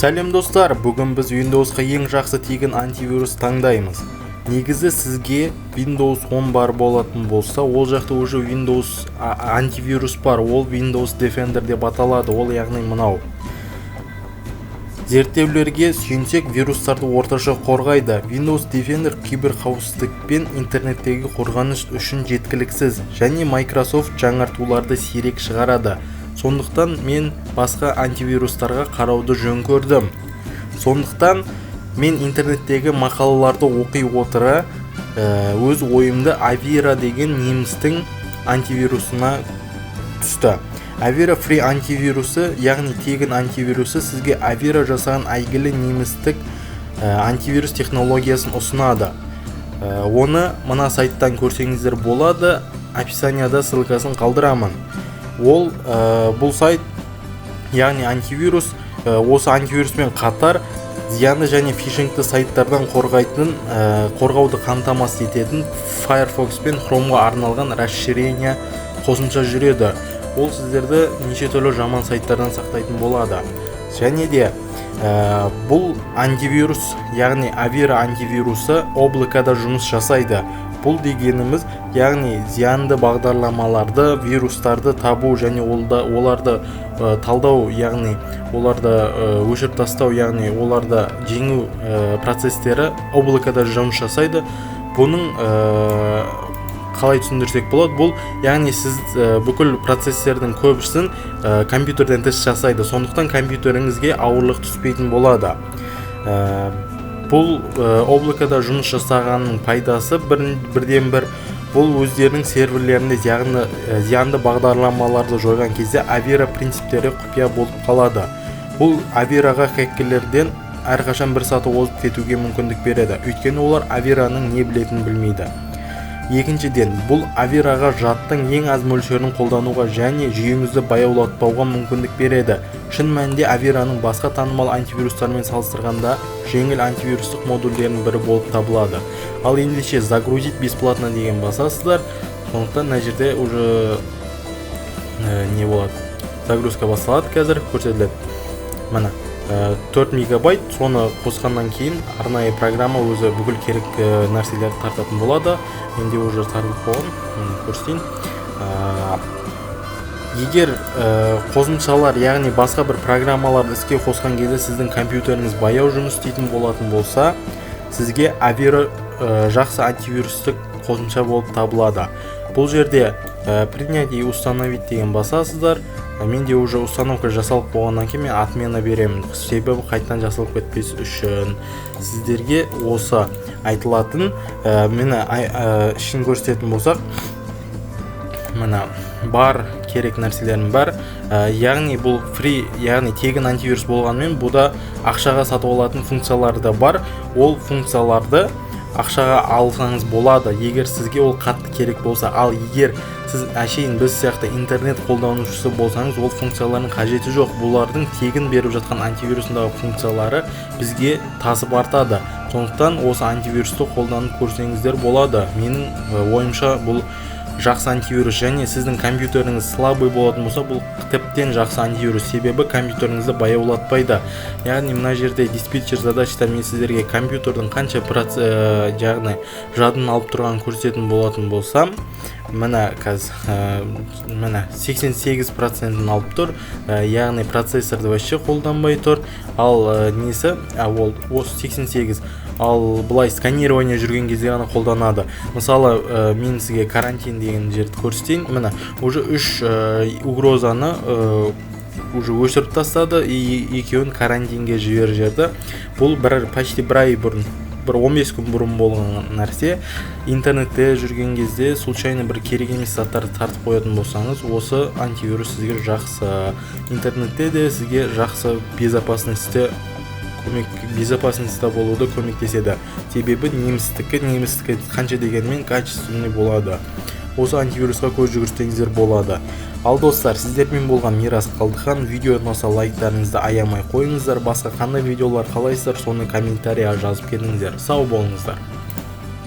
Сәлем достар, бүгін біз Windows'қа ең жақсы тиген антивирус таңдаймыз. Негізі сізге Windows 10 бар болатын болса, ол жақта уже Windows антивирус бар, ол Windows Defender деп аталады, ол яғни мынау. Зерттеулерге сүйенсек, вирустарды орташа қорғайды. Windows Defender киберқауіпсіздік пен интернеттегі қорғаныш үшін жеткіліксіз, және Microsoft жаңартуларды сирек шығарады. Сондықтан мен басқа антивирустарға қарауды жөн көрдім. Сондықтан мен интернеттегі мақалаларды оқи отыра өз ойымды Avira деген немістің антивирусына түсті. Avira Free антивирусы, яғни тегін антивирусы сізге Avira жасаған әйгілі немістік антивирус технологиясын ұсынады. Оны мына сайттан көрсеңіздер болады, описанияда ссылкасын қалдырамын. Бұл сайт, яғни антивирус, осы антивируспен қатар зиянды және фишингті сайттардан қорғауды қамтамасыз ететін Firefox пен Chromeға арналған расширение қосымша жүреді. Ол сіздерді неше түрлі жаман сайттардан сақтайтын болады. Және де бұл антивирус, яғни Avira антивирусы облакада жұмыс жасайды. Бұл дегеніміз, яғни зиянды бағдарламаларды, вирустарды табу және оларды талдау, яғни оларды өшіріп тастау, яғни оларды жеңу процестері облакада жұмыс жасайды. Бұның қалай түсіндірсек болады? Бұл, яғни сіз бүкіл процесстердің көбісін компьютерден тыс жасайды. Сондықтан компьютеріңізге ауырлық түспейтін болады. Бұл облакада жұмыс жасағанның пайдасы бірден бір, бұл өздерінің серверлерінде зиянды бағдарламаларды жойған кезде Avira принциптері құпия болып қалады. Бұл Aviraға хакерлерден әрқашан бір саты озып кетуге мүмкіндік береді, өйткені олар Aviraның не білетінін білмейді. Екіншіден, бұл Aviraға жадтың ең аз мөлшерін қолдануға және жүйеңізді баяулатпауға мүмкіндік береді. Шын мәнінде Aviraның басқа танымал антивирустармен салыстырғанда жеңіл антивирустық модульдерінің бірі болып табылады. Ал ендеше загрузить бесплатно деген басасыздар, сондықтан мына жерде уже не болады? Загрузка басталады, қазір көрсетіледі. Мына 4 мегабайт, соны қосқаннан кейін арнайы программа өзі бүкіл керек нәрселерді тартатын болады. Менде уже тартып болған, көрсетейін. Егер қосымшалар, яғни басқа бір программаларды іске қосқан кезде сіздің компьютеріңіз баяу жұмыс істейтін болатын болса, сізге Avira жақсы антивирустық қосымша болып табылады. Бұл жерде принять и установить деген басасыздар. Менде уже установка жасалып болғаннан кейін мен отмена беремін. Себебі қайтадан жасалып кетпес үшін сіздерге осы айтылатын, мені ішін көрсететін болсақ, мына бар керек нәрселерім бар. Яғни бұл free, яғни тегін антивирус болғанмен, бұда ақшаға сатып алатын функциялары да бар. Ол функцияларды ақшаға алсаңыз болады, егер сізге ол қатты керек болса. Ал егер сіз әшейін біз сияқты интернет қолданушысы болсаңыз, ол функциялардың қажеті жоқ. Бұлардың тегін беріп жатқан антивирусындағы функциялары бізге тасып артады. Сондықтан осы антивирусты қолданып көрсеңіздер болады. Менің ойымша бұл жақсы антивирус, және сіздің компьютеріңіз слабый болатын болса, бұл тіптен жақсы антивирус, себебі компьютеріңізді баяулатпайды. Яғни мына жерде диспетчер задачада мен сіздерге компьютердің қанша яғни жадын алып тұрған көрсететін болатын болсам, мына қазір мына 88%-ін алып тұр, яғни процессорды вообще қолданбай тұр. Ал несі? Ол 88. Ал бұлай сканирование жүрген кезде ғана қолданады. Мысалы, мен сізге карантин деген жерді көрсетейін. Міне, уже 3 угрозаны уже өшіріп тастады, екеуін карантинге жіберіп жерді. Бұл почти бір ай бұрын, бір 15 күн бұрын болған нәрсе. Интернетте жүрген кезде случайно бір керек емес заттарды тартып қоятын болсаңыз, осы антивирус сізге жақсы. Интернетте де сізге жақсы безопасностьта болуды көмектеседі. Себебі немістікі қанша дегенмен качественный болады. Осы антивирусқа көз жүгірсеңіздер болады. Ал достар, сіздермен болған Мирас Қалдыхан. Видео ұнаса лайктарыңызды аямай қойыңыздар. Басқа қандай видеолар қалайсыздар, соны комментария жазып кетіңіздер. Сау болыңыздар.